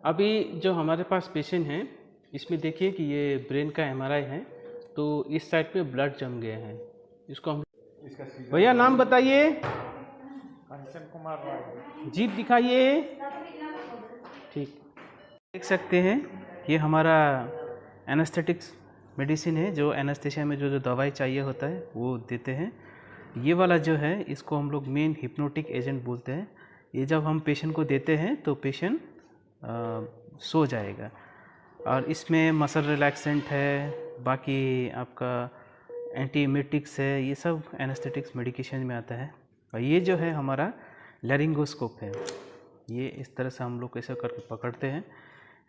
अभी जो हमारे पास पेशेंट है, इसमें देखिए कि ये ब्रेन का एमआरआई है, तो इस साइड पे ब्लड जम गए हैं। इसको हम भैया नाम बताइए। कंचन कुमार राय। जीप दिखाइए। ठीक, देख सकते हैं ये हमारा एनेस्थेटिक्स मेडिसिन है, जो एनेस्थेसिया में जो जो दवाई चाहिए होता है वो देते हैं। ये वाला जो है इसको हम लोग मेन हिप्नोटिक एजेंट बोलते हैं। ये जब हम पेशेंट को देते हैं तो पेशेंट सो जाएगा। और इसमें मसल रिलैक्सेंट है, बाकी आपका एंटीएमेटिक्स है, ये सब एनेस्थेटिक्स मेडिकेशन में आता है। और ये जो है हमारा लैरिंगोस्कोप है। ये इस तरह से हम लोग ऐसा करके पकड़ते हैं,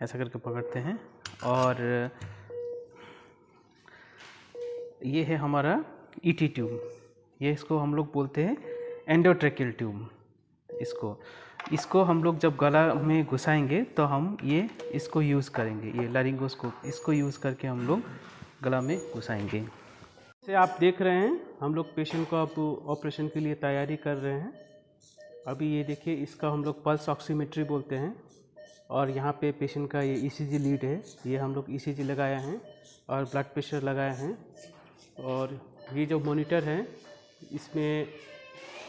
ऐसा करके पकड़ते हैं। और ये है हमारा ईटी ट्यूब, ये इसको हम लोग बोलते हैं एंडोट्रेकियल ट्यूब। इसको हम लोग जब गला में घुसाएंगे तो हम ये इसको यूज़ करेंगे, ये लैरिंगोस्कोप, इसको यूज़ करके हम लोग गला में घुसाएंगे। जैसे आप देख रहे हैं हम लोग पेशेंट को अब ऑपरेशन के लिए तैयारी कर रहे हैं। अभी ये देखिए, इसका हम लोग पल्स ऑक्सीमेट्री बोलते हैं। और यहाँ पे पेशेंट का ये ईसीजी लीड है, ये हम लोग ईसीजी लगाया है और ब्लड प्रेशर लगाया है। और ये जो मॉनिटर है, इसमें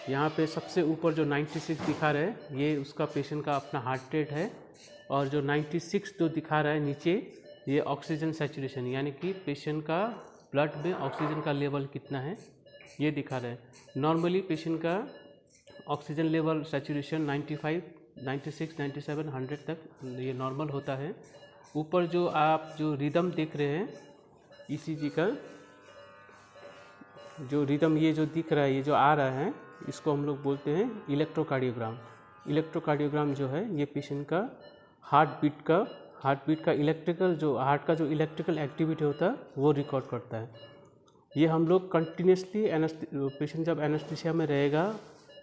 यहाँ पे सबसे ऊपर जो 96 दिखा रहा है, ये उसका पेशेंट का अपना हार्ट रेट है। और जो 96 जो दिखा रहा है नीचे, ये ऑक्सीजन सैचुरेशन, यानी कि पेशेंट का ब्लड में ऑक्सीजन का लेवल कितना है ये दिखा रहा है। नॉर्मली पेशेंट का ऑक्सीजन लेवल सैचुरेशन 95, 96, 97, 100 तक ये नॉर्मल होता है। ऊपर जो आप जो रिदम देख रहे हैं ईसीजी का, जो रिदम ये जो दिख रहा है, ये जो आ रहा है, इसको हम लोग बोलते हैं इलेक्ट्रोकार्डियोग्राम। इलेक्ट्रोकार्डियोग्राम जो है ये पेशेंट का हार्ट बीट का इलेक्ट्रिकल, जो हार्ट का जो इलेक्ट्रिकल एक्टिविटी होता है वो रिकॉर्ड करता है। ये हम लोग कंटिन्यूसली पेशेंट जब एनेस्थीसिया में रहेगा,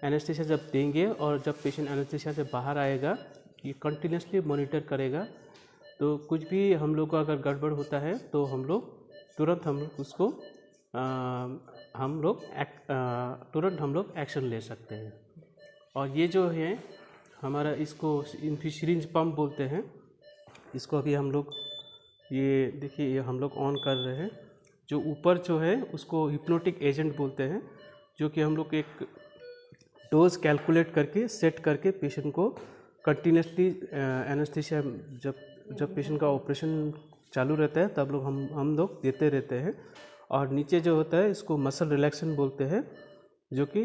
एनेस्थीसिया जब देंगे और जब पेशेंट एनेस्थीसिया से बाहर आएगा, ये कंटिन्यूसली मॉनिटर करेगा। तो कुछ भी हम लोग को अगर गड़बड़ होता है तो हम लोग तुरंत उसको तुरंत हम लोग एक्शन ले सकते हैं। और ये जो है हमारा, इसको सिरिंज पंप बोलते हैं। इसको अभी हम लोग ये देखिए, ये हम लोग ऑन कर रहे हैं। जो ऊपर जो है उसको हिप्नोटिक एजेंट बोलते हैं, जो कि हम लोग एक डोज कैलकुलेट करके सेट करके पेशेंट को कंटिन्यूसली एनेस्थीसिया जब पेशेंट का ऑपरेशन चालू रहता है तब लोग हम लोग देते रहते हैं। और नीचे जो होता है इसको मसल रिलैक्सेंट बोलते हैं, जो कि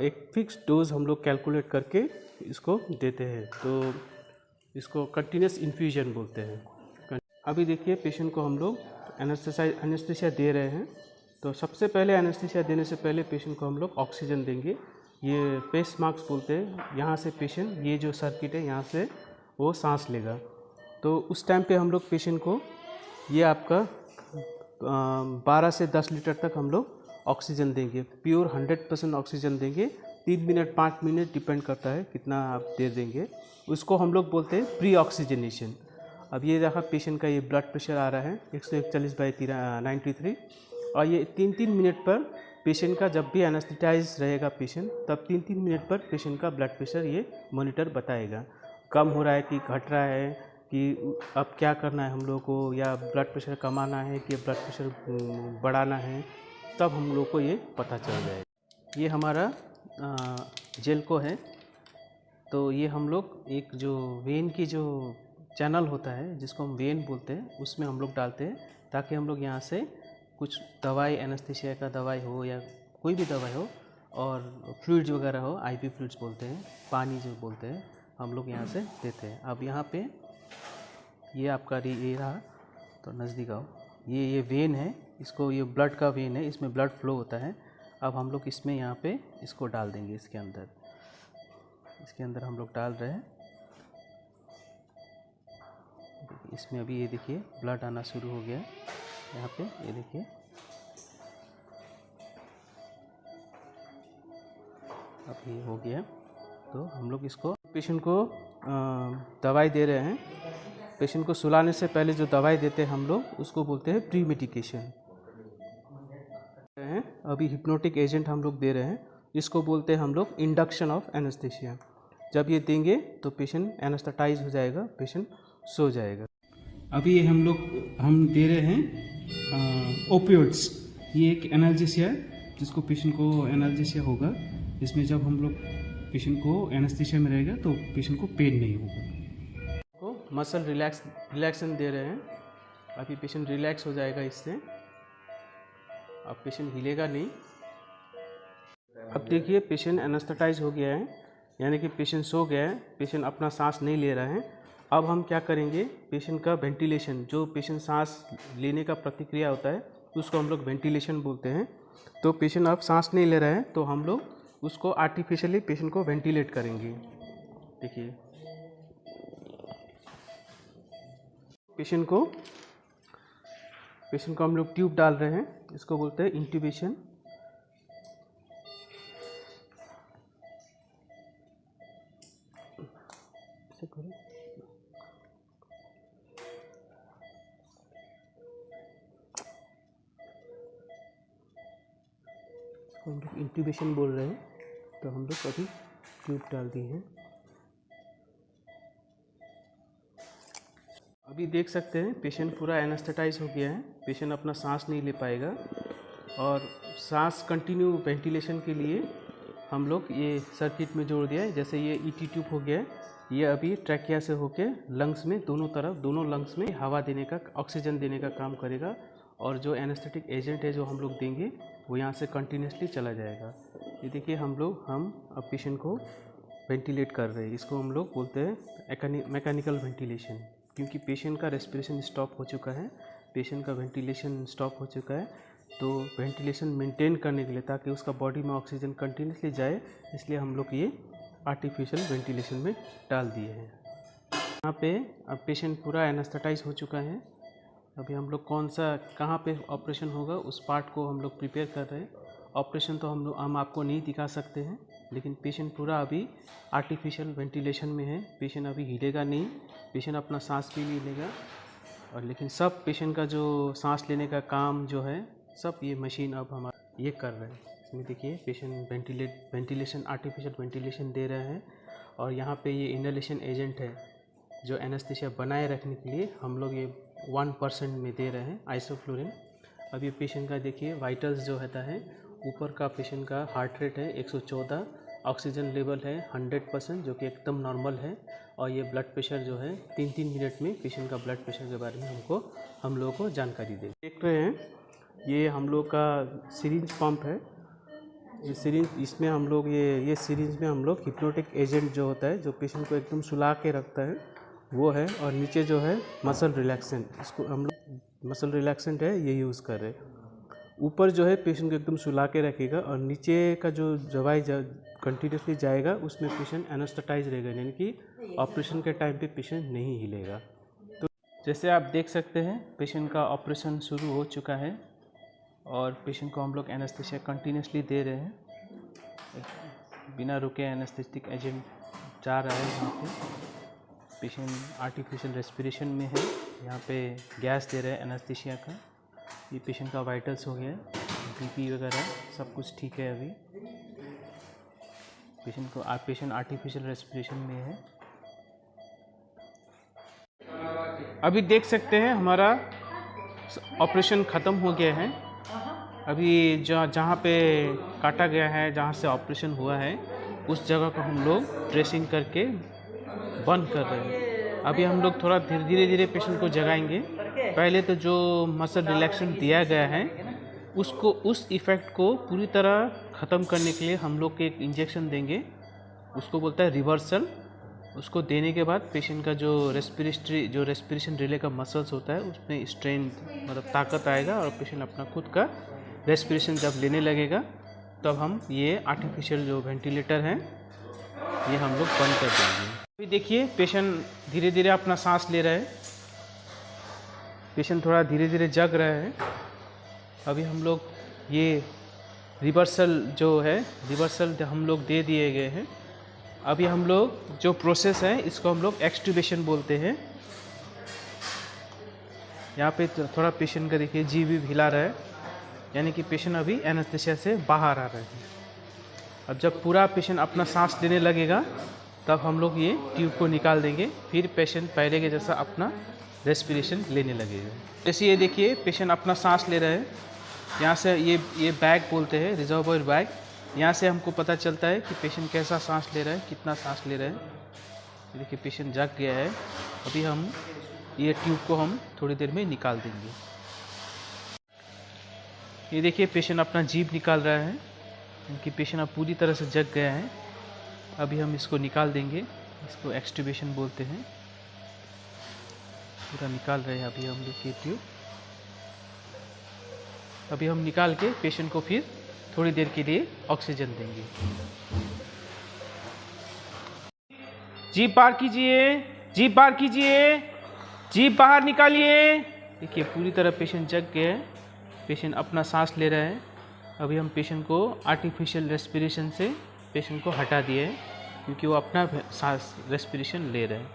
एक फिक्स डोज हम लोग कैलकुलेट करके इसको देते हैं। तो इसको कंटिन्यूस इन्फ्यूजन बोलते हैं। अभी देखिए पेशेंट को हम लोग एनेस्थीसिया दे रहे हैं। तो सबसे पहले एनेस्थीसिया देने से पहले पेशेंट को हम लोग ऑक्सीजन देंगे। ये फेस मास्क बोलते हैं। यहाँ से पेशेंट, ये जो सर्किट है यहाँ से वो सांस लेगा। तो उस टाइम पे हम लोग पेशेंट को ये आपका 12 से 10 लीटर तक हम लोग ऑक्सीजन देंगे, प्योर 100% ऑक्सीजन देंगे। 3 मिनट 5 मिनट डिपेंड करता है कितना आप दे देंगे। उसको हम लोग बोलते हैं प्री ऑक्सीजनेशन। अब ये देखा पेशेंट का ये ब्लड प्रेशर आ रहा है 141/93। और ये 3-3 मिनट पर पेशेंट का, जब भी एनेस्थेटाइज रहेगा पेशेंट, तब 3-3 मिनट पर पेशेंट का ब्लड प्रेशर ये मॉनिटर बताएगा, कम हो रहा है कि घट रहा है, कि अब क्या करना है हम लोग को, या ब्लड प्रेशर कमाना है कि ब्लड प्रेशर बढ़ाना है, तब हम लोग को ये पता चल जाएगा। ये हमारा जेल को है। तो ये हम लोग एक जो वेन की जो चैनल होता है, जिसको हम वेन बोलते हैं, उसमें हम लोग डालते हैं, ताकि हम लोग यहाँ से कुछ दवाई, एनेस्थीसिया का दवाई हो या कोई भी दवाई हो, और फ्लूइड्स वगैरह हो, आईवी फ्लूइड्स बोलते हैं, पानी जो बोलते हैं, हम लोग यहाँ से देते हैं। अब यहाँ पे ये आपका ये रहा, तो नज़दीक आओ, ये वेन है, इसको, ये ब्लड का वेन है, इसमें ब्लड फ्लो होता है। अब हम लोग इसमें यहाँ पे इसको डाल देंगे, इसके अंदर हम लोग डाल रहे हैं। इसमें अभी ये देखिए ब्लड आना शुरू हो गया यहाँ पे, ये देखिए। अब ये हो गया। तो हम लोग इसको पेशेंट को दवाई दे रहे हैं। पेशेंट को सुलाने से पहले जो दवाई देते हैं हम लोग, उसको बोलते हैं प्री मेडिकेशन। अभी हिप्नोटिक एजेंट हम लोग दे रहे हैं, इसको बोलते हैं हम लोग इंडक्शन ऑफ एनेस्थीसिया। जब ये देंगे तो पेशेंट एनेस्थेटाइज हो जाएगा, पेशेंट सो जाएगा। अभी हम दे रहे हैं ओपियोइड्स। ये एक एनाल्जेसिया है जिसको पेशेंट को एनाल्जेसिया होगा। इसमें जब हम लोग पेशेंट को एनेस्थीसिया में रहेगा तो पेशेंट को पेन नहीं होगा। को मसल रिलैक्सन दे रहे हैं। अभी पेशेंट रिलैक्स हो जाएगा इससे, अब पेशेंट हिलेगा नहीं। अब देखिए पेशेंट एनेस्थेटाइज हो गया है, यानी कि पेशेंट सो गया है, पेशेंट अपना सांस नहीं ले रहा है। अब हम क्या करेंगे, पेशेंट का वेंटिलेशन, जो पेशेंट सांस लेने का प्रतिक्रिया होता है उसको हम लोग वेंटिलेशन बोलते हैं। तो पेशेंट अब सांस नहीं ले रहा है तो हम लोग उसको आर्टिफिशियली पेशेंट को वेंटिलेट करेंगे। देखिए पेशेंट को हम लोग ट्यूब डाल रहे हैं, इसको बोलते हैं इंट्यूबेशन। हम लोग इंट्यूबेशन बोल रहे हैं, तो हम लोग अभी ट्यूब डाल दी है। अभी देख सकते हैं पेशेंट पूरा एनेस्थेटाइज हो गया है, पेशेंट अपना सांस नहीं ले पाएगा। और सांस कंटिन्यू वेंटिलेशन के लिए हम लोग ये सर्किट में जोड़ दिया है। जैसे ये ईटी ट्यूब हो गया है, ये अभी ट्रैकिया से होके लंग्स में दोनों लंग्स में हवा देने का, ऑक्सीजन देने का काम करेगा। और जो एनेस्थेटिक एजेंट है जो हम लोग देंगे वो यहाँ से कंटिन्यूसली चला जाएगा। ये देखिए हम अब पेशेंट को वेंटिलेट कर रहे हैं। इसको हम लोग बोलते हैं मैकेनिकल वेंटिलेशन, क्योंकि पेशेंट का रेस्पिरेशन स्टॉप हो चुका है, पेशेंट का वेंटिलेशन स्टॉप हो चुका है। तो वेंटिलेशन मेंटेन करने के लिए, ताकि उसका बॉडी में ऑक्सीजन कंटिन्यूसली जाए, इसलिए हम लोग ये आर्टिफिशियल वेंटिलेशन में डाल दिए हैं। यहाँ पे अब पेशेंट पूरा एनेस्थेटाइज हो चुका है। अभी हम लोग कहाँ पे ऑपरेशन होगा उस पार्ट को हम लोग प्रिपेयर कर रहे हैं। ऑपरेशन तो हम आपको नहीं दिखा सकते हैं, लेकिन पेशेंट पूरा अभी आर्टिफिशियल वेंटिलेशन में है। पेशेंट अभी हिलेगा नहीं, पेशेंट अपना सांस भी नहीं लेगा। और लेकिन सब पेशेंट का जो सांस लेने का काम जो है सब ये मशीन अब हमारा ये कर रहे हैं। इसमें देखिए पेशेंट वेंटिलेशन आर्टिफिशियल वेंटिलेशन दे रहे हैं। और यहाँ पे ये इनहेलेशन एजेंट है जो एनेस्थीसिया बनाए रखने के लिए हम लोग ये 1% में दे रहे हैं, आइसोफ्लोरिन। अब ये पेशेंट का देखिए वाइटल्स जो होता है, ऊपर का पेशेंट का हार्ट रेट है 114, ऑक्सीजन लेवल है 100% जो कि एकदम नॉर्मल है। और ये ब्लड प्रेशर जो है 3-3 मिनट में पेशेंट का ब्लड प्रेशर के बारे में हम लोगों को जानकारी दे। देख रहे हैं ये हम लोग का सिरिंज पंप है। ये सिरिंज, इसमें हम लोग ये सिरिंज में हम लोग हिप्नोटिक एजेंट जो होता है, जो पेशेंट को एकदम सुला के रखता है, वो है। और नीचे जो है मसल रिलैक्सेंट, इसको हम लोग मसल रिलैक्सेंट है ये यूज़ कर रहे हैं। ऊपर जो है पेशेंट को एकदम सुला के रखेगा, और नीचे का जो दवाई कंटिन्यूसली जाएगा उसमें पेशेंट एनेस्थेटाइज रहेगा, यानी कि ऑपरेशन के टाइम पे पेशेंट नहीं हिलेगा। तो जैसे आप देख सकते हैं पेशेंट का ऑपरेशन शुरू हो चुका है और पेशेंट को हम लोग एनेस्थीसिया कंटिन्यूसली दे रहे हैं। बिना रुके एनेस्थेटिक एजेंट जा रहा है। यहाँ पे पेशेंट आर्टिफिशियल रेस्पिरेशन में है, यहाँ पे गैस दे रहे हैं एनेस्थीसिया का। ये पेशेंट का वाइटल्स हो गया है, बीपी वगैरह सब कुछ ठीक है। अभी पेशेंट आर्टिफिशियल रेस्पिरेशन में है। अभी देख सकते हैं हमारा ऑपरेशन ख़त्म हो गया है। अभी जहाँ पे काटा गया है, जहाँ से ऑपरेशन हुआ है, उस जगह को हम लोग ड्रेसिंग करके बंद कर रहे हैं। अभी हम लोग थोड़ा धीरे धीरे पेशेंट को जगाएंगे। पहले तो जो मसल रिलैक्सेशन दिया गया है उसको, उस इफ़ेक्ट को पूरी तरह ख़त्म करने के लिए हम लोग एक इंजेक्शन देंगे, उसको बोलता है रिवर्सल। उसको देने के बाद पेशेंट का जो रेस्पिरेशन रिले का मसल्स होता है उसमें स्ट्रेंथ, मतलब ताकत आएगा, और पेशेंट अपना खुद का रेस्पिरेशन जब लेने लगेगा तब हम ये आर्टिफिशियल जो वेंटिलेटर है ये हम लोग बंद कर देंगे। अभी देखिए पेशेंट धीरे धीरे अपना सांस ले रहा है, पेशेंट थोड़ा धीरे धीरे जग रहा है। अभी हम लोग ये रिवर्सल हम लोग दे दिए गए हैं। अभी हम लोग जो प्रोसेस है इसको हम लोग एक्सट्यूबेशन बोलते हैं। यहाँ पे थोड़ा पेशेंट का देखिए जी भी हिला रहा है, यानी कि पेशेंट अभी एनेस्थीसिया से बाहर आ रहा है। अब जब पूरा पेशेंट अपना सांस लेने लगेगा तब हम लोग ये ट्यूब को निकाल देंगे। फिर पेशेंट पहले के जैसा अपना रेस्पिरेशन लेने लगेगा। जैसे ये देखिए पेशेंट अपना सांस ले रहे हैं। यहाँ से ये बैग बोलते हैं, रिजर्वोयर बैग। यहाँ से हमको पता चलता है कि पेशेंट कैसा सांस ले रहा है, कितना सांस ले रहा है। देखिए पेशेंट जाग गया है। अभी हम ये ट्यूब को हम थोड़ी देर में निकाल देंगे। ये देखिए पेशेंट अपना जीभ निकाल रहा है, क्योंकि पेशेंट अब पूरी तरह से जग गया है। अभी हम इसको निकाल देंगे। इसको एक्सट्यूबेशन बोलते हैं। पूरा निकाल रहे हैं अभी हम लोग ये ट्यूब। अभी हम निकाल के पेशेंट को फिर थोड़ी देर के लिए ऑक्सीजन देंगे। जीभ बाहर कीजिए, जीभ बाहर कीजिए, जीभ बाहर निकालिए। देखिए पूरी तरह पेशेंट जग गया है। पेशेंट अपना सांस ले रहा है। अभी हम पेशेंट को आर्टिफिशियल रेस्पिरेशन से पेशेंट को हटा दिए हैं, क्योंकि वो अपना सांस रेस्पिरेशन ले रहे हैं।